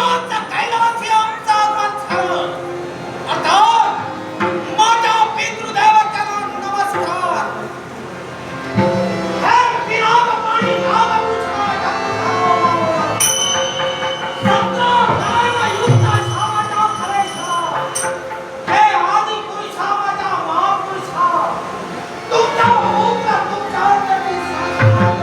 देवाचा कैलासी आमचा आगमन झालं. आता माझ्या पितृदेवतांना नमस्कार. हे पिनाकपाणी नागपुष्पा जगद्धावा. संग्राम युद्धाचा माझा खरेशा. हे आदिपुरुषा माझा महापुरुषा. तुमचा हुकूम तुमच्या अंतरी साक्षात.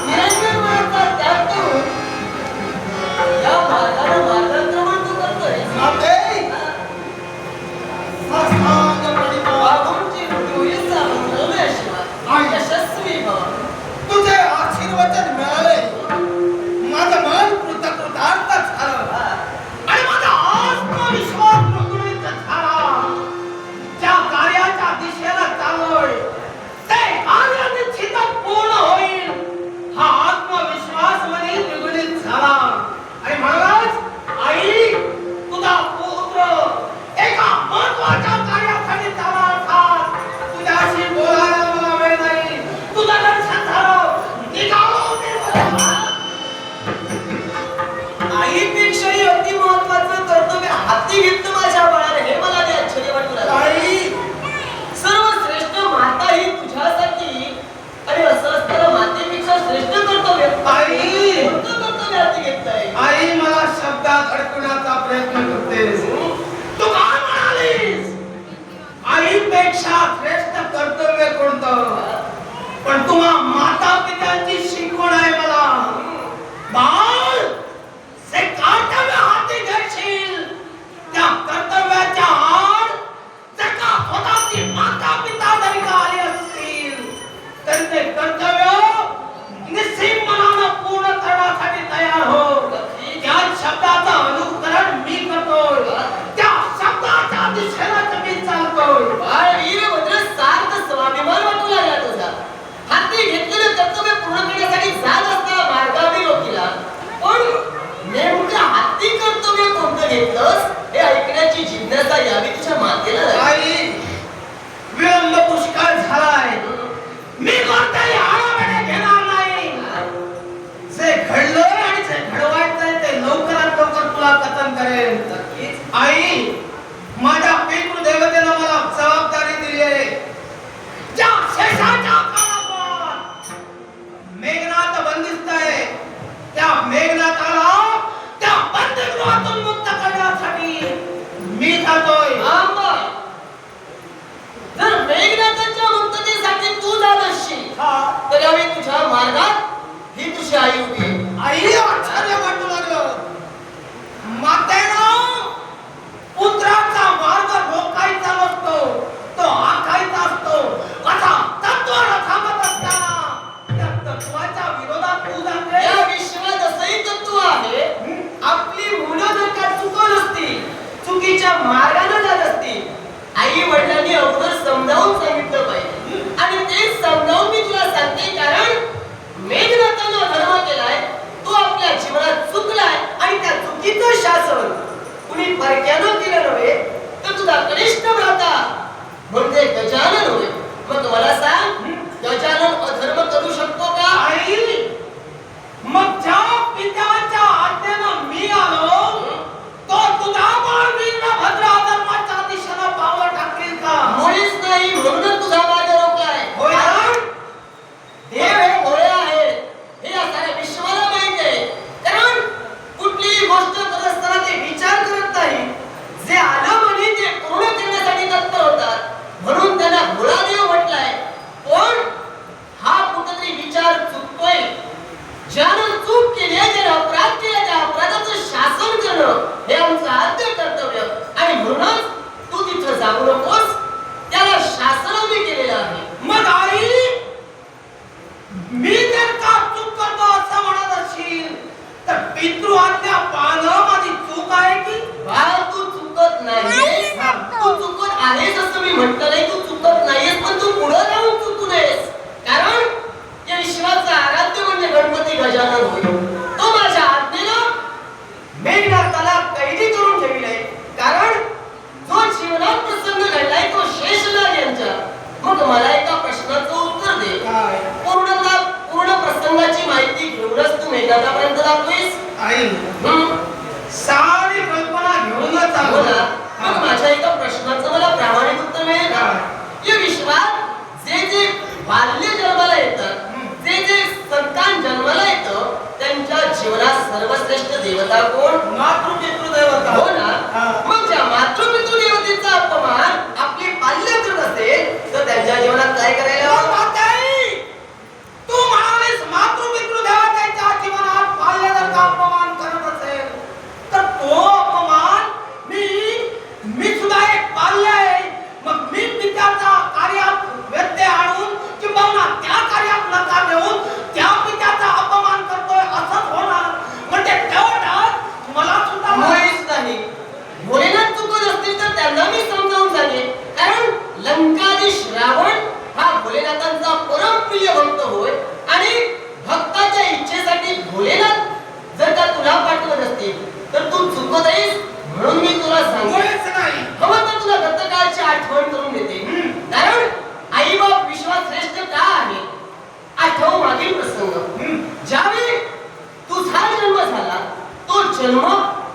निरंजन वयाचा त्याग करून या मार्गाने मार्गक्रमण तू करतोय. बाबूंची डोळीचा मंगलमय यशस्वी भव. तुझे आशीर्वचन मिळाले, माझं मन कृतकृतार्थ झालं आणि माझा आत्मविश्वास द्विगुणित झाला. ज्या कार्याच्या दिशेला चाललोय ते कार्य निश्चितच पूर्ण होईल हा आत्मविश्वास मध्ये द्विगुणित झाला. आणि म्हणूनच आई, तुझा पुत्र एका महत्वाच्या कार्यासाठी चालला अर्थात तुझ्याशी बोलायला मला वेळ नाही. तुझं दर्शन झालं, निघालो मी. आईपेक्षाही अति महत्वाचं कर्तव्य हाती घेतलं माझ्या बाळाने, हे मला ते आश्चर्य वाटू लागलं. आई, सर्वश्रेष्ठ माता ही तुझ्यासाठी, आणि असं असताना मातेपेक्षा श्रेष्ठ कर्तव्य आई, कोणतं कर्तव्य हाती घेतलंय? आई मला शब्दात अडकवण्याचा प्रयत्न करतेस. तू काय म्हणालीस? आईपेक्षा श्रेष्ठ कर्तव्य कोणतं? पण तुम्हा माता पित्यांची शिकवण आहे मला. बाळ, जे कर्तव्य हाती घेशील त्या कर्तव्याच्या आड जर का स्वतःची माता पिता जरी का आली असतील तर ते कर्तव्य निश्चित मनानं पूर्ण करण्यासाठी तयार हो. त्या शब्दाचं अनुकरण मी करतोय, त्या शब्दाच्या दिशेलाच मी चालतोय. बाळ वीरभद्र सार्थ स्वाभिमान वाटू लागला तुझा. हाती घेतलेलं कर्तव्य पूर्ण करण्यासाठी जात असताना मार्गावी लोकीला, पण नेमकं हाती कर्तव्य कोणतं घेतलंस हे ऐकण्याची जिज्ञासा यावी तुझ्या मातेला लागली. आई, विलंब पुष्कळ झालाय. मी कोणताही आळावेढे घेणार नाही. जे घडलंय आणि जे घडवायचंय ते लवकरात लवकर तुला कथन करेन. आई, माझ्या पितृदेवतेनं मला जबाबदारी दिली आहे. ज्या शेषाच्या काळात मेघनाथ बंदिस्त आहे त्या मेघनाथाला त्या बंदीगृहातून मुक्त करण्यासाठी मी जातोय. आंबा, जर मेघनाथाच्या मुक्ततेसाठी तू जात असशील तर यावेळी तुझ्या मार्गात ही तुझी आई उभी आहे. आई, आश्चर्य वाटू लागलं. मातेनं पुत्राचा मार्ग रोखायचा नसतो, तो आखायचा असतो. असा तत्वाला थांबत असताना त्या तत्वाच्या विरोधात तू जाते. या विश्वात असंही तत्व आहे, आपली मुलं जर का चुकत असतील, चुकीच्या मार्गाने जात असतील, आई वडिलांनी अगोदर समजावून सांगितलं पाहिजे. आणि ते समजावून मी तुला सांगते, कारण मेघनाथानं धर्म केलाय, तो आपल्या जीवनात चुकलाय आणि त्या चुकीचं शासन कुणी परक्यानं केलं नव्हे तर तुझा कनिष्ठ भ्राता म्हणजे गजानन होय. मग मला सांग, गजानन अधर्म करू शकतो का? आई, मग ज्या पित्याच्या आज्ञेनं मी आलो तो तुझा बाळ वीरभद्र अधर्माच्या दिशेनं पावलं टाकेल का? मुळीच नाही, म्हणूनच तुझा मार्ग रोखलाय. होय. कारण देव हे भोळे आहेत हे या साऱ्या विश्वाला माहित आहे. कारण कुठलीही गोष्ट करत असताना ते विचार करत नाही. जे आलं म्हणे ते पूर्ण करण्यासाठी तत्पर होतात, म्हणून त्यांना भोळा देव म्हटलाय. पण हा कुठेतरी विचार चुकतोय. ज्यानं चूक केली आहे, ज्यानं अपराध केला, त्या अपराधाचं शासन करणं हे आमचं आद्य कर्तव्य. आणि म्हणूनच तू तिथं जाऊ नकोस, त्याला शासनाने केलेलं आहे. मग आई, मी जर का चूक करतो असं म्हणत असशील तर पितृ आज्ञा पाळणं माझी चूक आहे की? बाळ, तू चुकत नाहीयेस. तू चुकत आहेस असं मी म्हटलं नाही, तू चुकत नाहीयेस, पण तू पुढे जाऊन चुकू नयेस. कारण या विश्वाचा आराध्य म्हणजे गणपती गजानन होय. तो माझ्या आज्ञेनं मेघनाथाला कैदी करून ठेवलाय. कारण जो जीवनात प्रसंग घडलाय तो शेषनाग यांच्या. मग मला एका प्रश्नाचं उत्तर दे. काय? पूर्ण प्रसंगाची माहिती घेऊनच तू मेघनाथापर्यंत जातोयस? आई, सारी कल्पना घेऊनच हो आलो. ना. मग माझ्या एका प्रश्नाचं मला प्रामाणिक उत्तर मिळेल का? या विश्वात जे जे बाल्य जन्माला येतात, जे जे संतान जन्माला येतं, त्यांच्या जीवनात सर्वश्रेष्ठ देवता कोण? मातृपितृ देवता. हो ना. मग ज्या मातृपितृ देवतेचा अपमान आपली पाल्य करत असेल तर त्यांच्या जीवनात काय करायला हवं? तू जन्म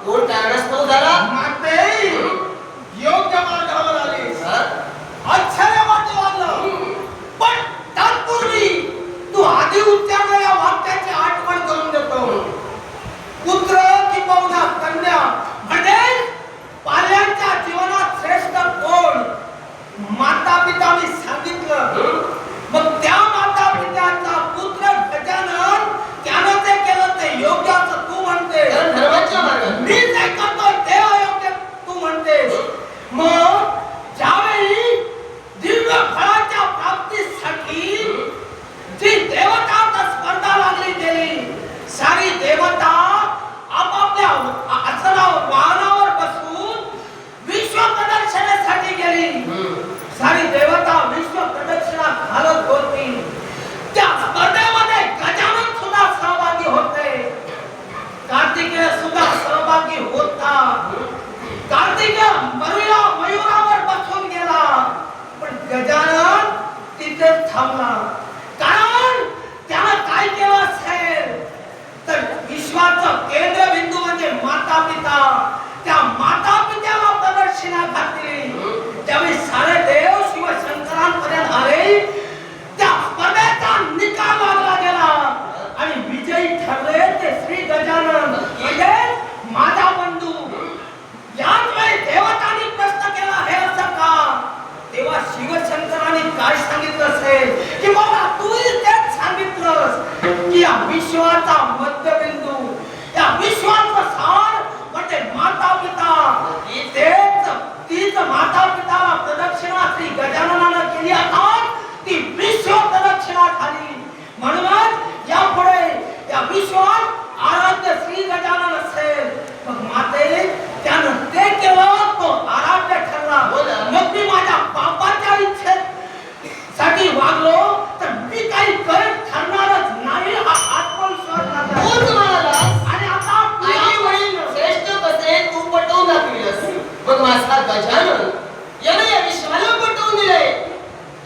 कोण कारणास्तव झाला? माते योग्य मार्गावर आलीस. आश्चर्य वाटू लागलं. पण तत्पूर्वी तू आधी उच्चारलेल्या वाक्याची आठवण करून देतो. पुत्र किंवा कन्या म्हणजे पाल्यांच्या जीवनात श्रेष्ठ कोण? माता पिता मी सांगितलं. मग त्या माता पित्याचा पुत्र गजानन त्यानं ते केलं ते योग्य असं तू म्हणते. धर्माच्या मार्गात मी जे करतोय ते अयोग्य तू म्हणतेस. मग ज्यावेळी दिव्य फळाच्या प्राप्तीसाठी जी देवता स्पर्धा लागली गेली, सारी देवता आपापल्या आसनावर वाहनावर बसून विश्व प्रदर्शनासाठी गेली. सारी देवता विश्व प्रदक्षिणा घालत होती. त्या स्पर्धेमध्ये गजानन सुद्धा सहभागी होते. कार्तिकेय सुद्धा सहभागी होता. कार्तिकेय मयुरावर बसून गेला, पण गजानन तिथेच थांबला. कारण त्यानं काय केलं असेल तर विश्वाचं केंद्रबिंदू म्हणजे माता पिता. त्या माता पित्याला प्रदक्षिणा घातली. त्यावेळी सारे देव शिवशंकरांपर्यंत आले. त्या स्पर्धेचा निकाल लागला गेला आणि विजयी ठरले ते श्री गजानन म्हणजे माझा बंधू. याच वेळी देवतांनी प्रश्न केला, हे असं का? तेव्हा शिवशंकरांनी काय सांगितलं असेल की बाबा तू तेच सांगितलंस की या विश्वाचा मध्यबिंदू, या विश्वाचा सार म्हणजे माता पिता. तीच माता पिताला प्रदक्षिणा श्री गजाननानं केली. आता ती विश्व प्रदक्षिणा झाली. म्हणूनच यापुढे या विश्वात आराध्य श्री गजानन असेल. मग माते त्यानं ते केलं, तो आराध्य ठरला. मग मी माझ्या बापाच्या इच्छेसाठी वागलो तर मी काही करत ठरणारच नाही हा आत्मविश्वास माझा. आणि आता आई वडील श्रेष्ठ कसे तू पटवून दाखविलंस. मग माझा गजानन याने या विश्वाला पटवून दिले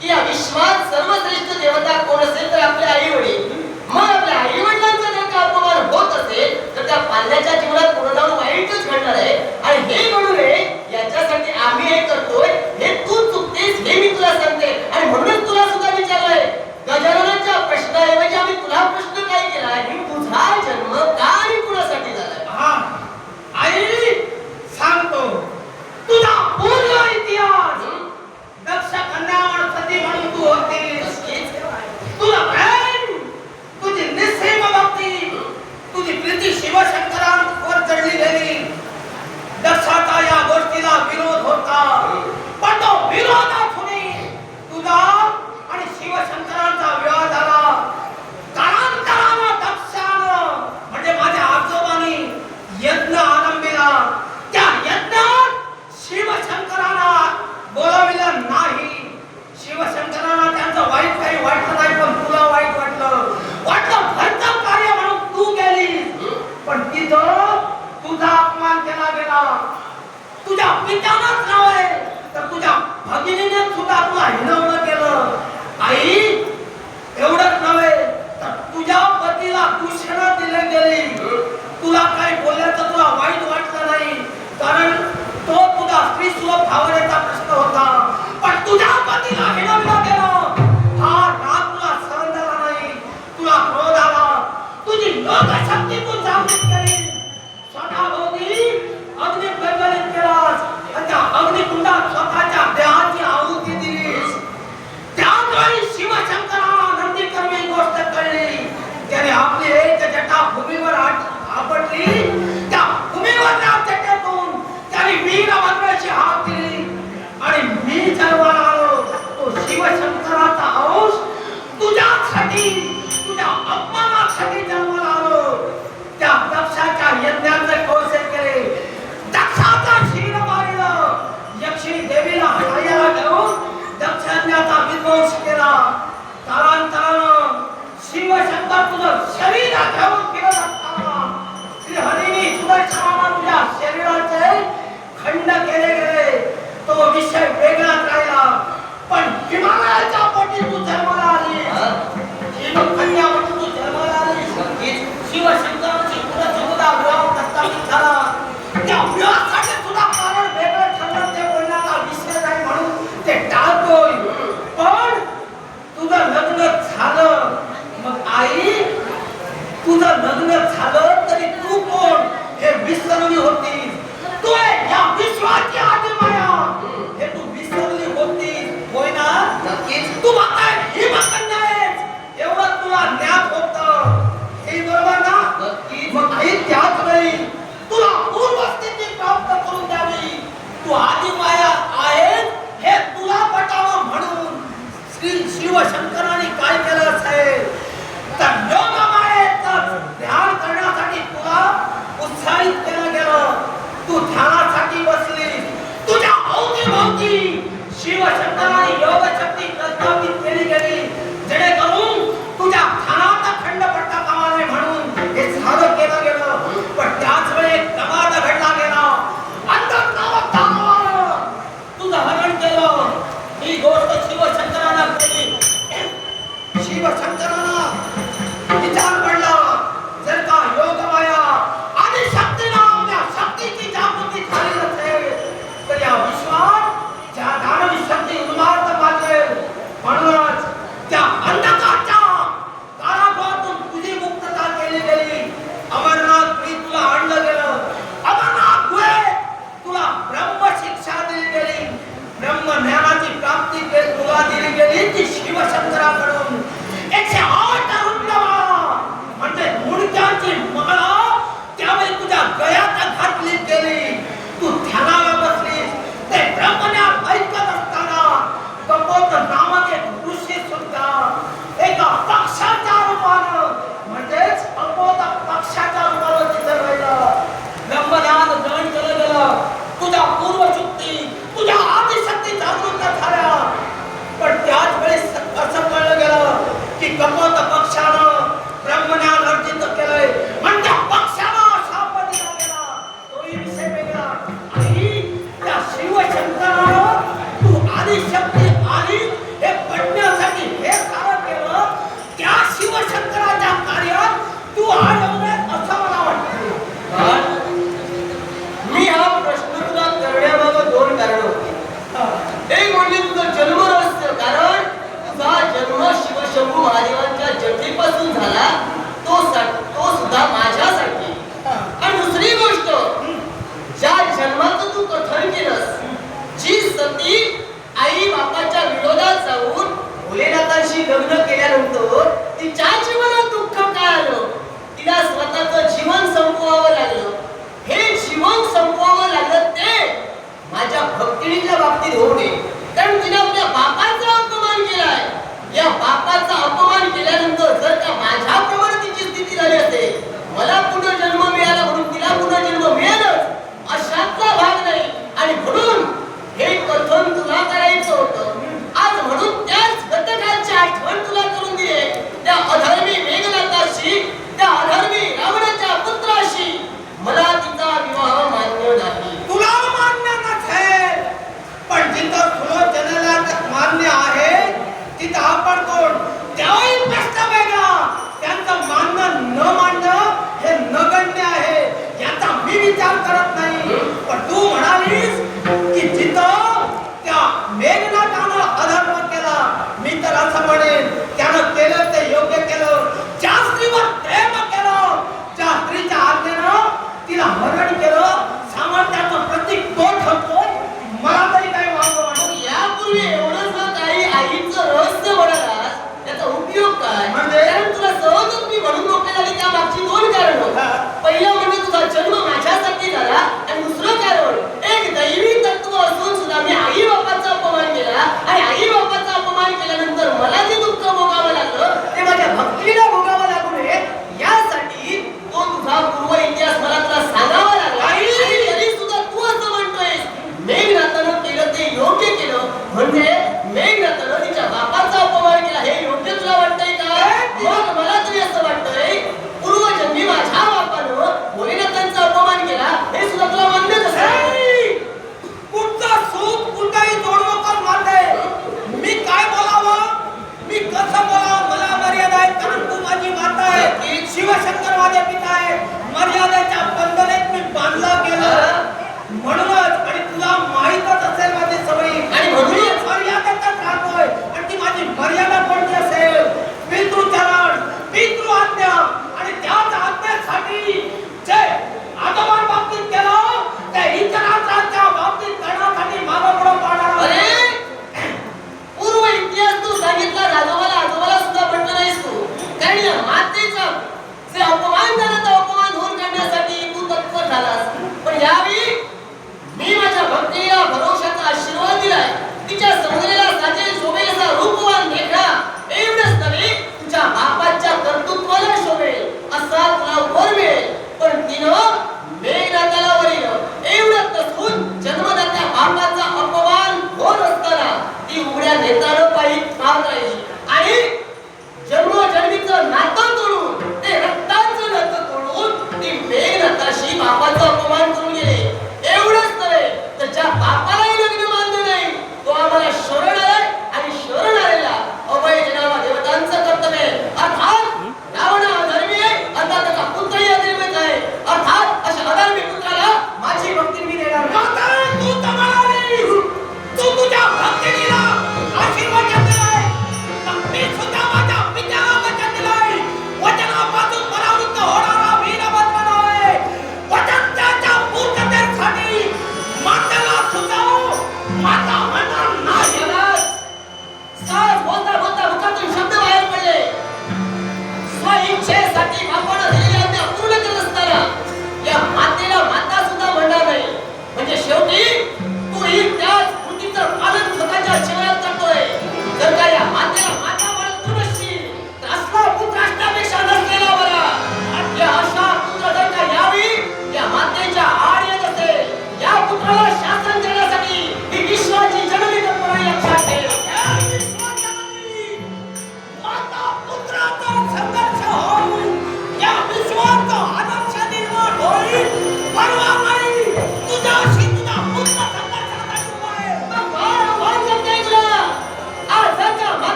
की या विश्वात सर्वश्रेष्ठ देवता कोण असेल तर आपले आई वडील. मग आपल्या आई वडिलांचा जर का अपमान होत असेल तर त्या पाल्याच्या जीवनात पूर्ण वाईटच घडणार आहे. आणि हे घडू नये याच्यासाठी आम्ही हे करतोय. हे तू चुकतेस हे मी तुला सांगते. आणि म्हणूनच तुला सुद्धा विचारलंय. गजाननाच्या प्रश्नाऐवजी आम्ही तुला प्रश्न काय केलाय, तुझा जन्म का आणि कुणासाठी झालाय? हा आई सांगतो तुझा पूर्ण इतिहास. दक्ष कन्या सती म्हणून तू होतीस. तुला प्रेम, तुझी निस्सीम भक्ती, तुझी प्रीती शिवशंकरांवर चढली गेली. दक्षाचा या गोष्टीला विरोध होता, पण तो विरोधातूनही तुझा आणि शिवशंकरांचा विवाह झाला. कालांतरानं दक्षानं म्हणजे माझ्या आजोबांनी यज्ञ आरंभिला. त्या यज्ञात शिवशंकरांना बोलाविलं नाही. शिवशंकरांना त्यांचं वाईट काही वाटलं नाही, पण तुला वाईट वाटलं. घरचं कार्य म्हणून तू गेलीस, पण तिथं तुझा अपमान केला गेला. तुझ्या पित्यानंच नव्हे तर तुझ्या भगिनीने सुद्धा तुला हिणवलं केलं. आई एवढंच नव्हे तर तुझ्या पतीला दूषणं दिले गेली. तुला काही बोलल्याचं तुला वाईट वाटलं नाही, कारण तो तुझा स्त्री सुलभ भावनेचा प्रश्न होता. पण तुझ्या पतीला हिणवलं गेलं. हा राग तुला सहन झाला नाही. तुला क्रोध आला. तुझी लोकशक्ती तू जागृत केली. स्वतःभोवती अग्नी प्रज्वलित केलास आणि त्या अग्निकुंडात स्वतःच्या देहाची आहुती दिलीस. त्यावेळी शिवशंकराला नंदीकर्मी गोष्ट कळली. त्याने आपली एक जटा भूमीवर आपटली. त्या भूमीवरच्या जटेतून त्याने वीरभद्राची हाक दिली आणि मी जन्माला आलो. तो शिवशंकराचा अंश तुझ्यासाठी, तुझ्या अपमानासाठी जन्माला आलो. त्या दक्षाच्या यज्ञाचे कौशल केले. दक्षाचा शिर मारलं. यक्षिणी देवीला हटायला घेऊन दक्ष यज्ञाचा विध्वंस केला. कालांतरानं शिवशंकर तुझं शरीर घेऊन फिरत असताना श्री हरीने सुदर्शनाला तुझ्या शरीराचे खंड केले गेले. तो विषय वेगळाच राहिला. पण हिमालयाच्या पोटी तू जन्माला आलीस. हिमकन्या म्हणून तू जन्माला आलीस. शिवशंकरांची पुढे विवाह प्रस्थापित झाला. आई तुझं लग्न झालं तरी तू कोण हे विसरली होतीस. तू आहे या विश्वाची आधी माया हे तू विसरली होतीस होय ना. नक्कीच. तू आता ही बघत नाहीस एवढं तुला ज्ञात होतं हे बरोबर ना. नक्कीच. मग आई त्याच वेळी तुला पूर्वस्थिती प्राप्त करून द्यावी. तू आधी माया आहेस हे तुला पटावं म्हणून श्री शिवशंकराने काय केलं असेल तर योगमायेचं ध्यान करण्यासाठी तुला उत्साहित केलं गेलं. तू ध्यानासाठी बसलीस. तुझ्या अवतीभोवती शिवशंकराने योगशक्ती प्रस्थापित केली गेली जेणेकरून तुझ्या ध्यानाचा खंड पडता कामा नये म्हणून हे साधं केलं गेलं. पण त्याच वेळी एक प्रमाद घडला गेला. अंधकारात दानवानं तुझं हरण केलं. ही गोष्ट शिवशंकरानं केली. शिवशंकरानं विचार पडला जर का योगमाया आणि शक्ती नावाच्या शक्तीची जागृती झाली नसेल तर या विश्वात ज्या दानवी शक्ती उन्माद पाजेल. म्हणूनच त्या अंधकाराच्या कारागृहातून तुझी मुक्तता केली गेली. अमरनाथ तुला आणलं गेलं. अमरनाथ तुला ब्रह्म शिक्षा दिली गेली. ब्रह्म ज्ञानाची प्राप्ती तुला दिली गेली ती शिवशंकराकडून. 108 रुद्रमाळा म्हणजे मुडक्यांची माळा त्यावेळी तुझ्या गळ्यात घातली गेली. तू ध्यानाला बसलीस. ते ब्रह्मज्ञान ऐकत असताना कपोत नामक एक ऋषी सुद्धा एका पक्षाच्या रूपानं म्हणजेच कपोत पक्षाच्या रूपानं तिथं राहिलं. ब्रह्मज्ञान ग्रहण केलं गेलं. तुझ्या पूर्वशक्ती तुझ्या आदिशक्ती जागृत झाल्या. पण त्याच वेळी असं कळलं गेलं की कपोत पक्षानं ब्रह्मज्ञान अर्जित केलंय म्हणजे पक्षाला शाप दिला गेला. तोही विषय वेगळा. आणि त्या शिवशंकरानं तू आदिशक्ती आली हे पटण्यासाठी हे सारं केलं. त्या शिवशंकराच्या कार्यात तू अडवलंय असं मला वाटतं. मी हा प्रश्न तुला करण्यामागं दोन कारण होती. एक म्हणजे तुझं जन्म रहस्य. कारण तुझा जन्म शिवशंभू महादेवांच्या जठरीपासून झाला तो सुद्धा माझ्यासाठी. आणि दुसरी गोष्ट ज्या जन्माचं तू कथन केलंस जी सती आई बापाच्या विरोधात जाऊन भोलेनाथांशी लग्न केल्यानंतर तिच्या जीवनात दुःख काय आलं. तिला स्वतःचं जीवन संपवावं लागलं. हे जीवन संपवावं लागलं ते माझ्या भक्तिणीच्या बाबतीत होऊ नये. कारण तिने आपल्या बापाचा अपमान केलाय. या बापाचा अपमान केल्यानंतर जर का माझ्याप्रमाणे तिची स्थिती झाली असेल मला पुनर्जन्म मिळाला म्हणून तिला पुनर्जन्म मिळालंच अशातला भाग नाही. आणि म्हणून हे कथन तुला करायचं होतं आज. म्हणून त्याच गतकालची आठवण तुला करून दिली. त्या अधर्मी मेघनाथाशी त्या अधर्मी रावणाच्या पुत्राशी मला तिचा विवाह मान्य नाही. तुला मान्य नसेल पण जिथं सुलोचनेला मान्य आहे तिथं आपण कोण. त्यावेळी प्रश्न वेगळा. जे अपमान झाला तो अपमान दूर करण्यासाठी तू तत्पर झालास. पण यावेळी मी माझ्या भक्तीला भरोशाचा आशीर्वाद दिलाय. तिच्या समुद्राला साजेल शोभेल असा रूपवान देखा एवढंच नव्हे तुझ्या